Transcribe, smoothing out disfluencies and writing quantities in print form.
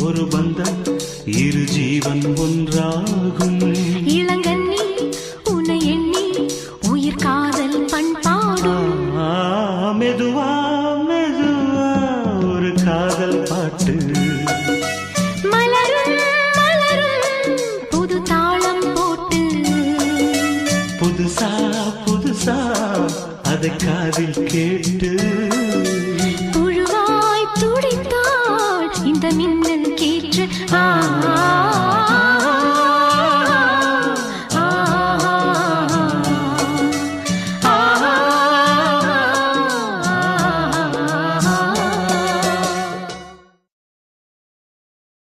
ஒரு பந்தம் இரு ஜீவன் ஒன்றாகும். இளங்கண்ணி உன்னை எண்ணி உயிர் காதல் பண்பாடும். மெதுவா மெதுவா ஒரு காதல் பாட்டு. மலரும் மலரும் புது தாளம் போட்டு. புதுசா புதுசா அதை காதில் கேட்டு. புழுவாய் துடித்தாள் இந்த மின்னல் கேற்று.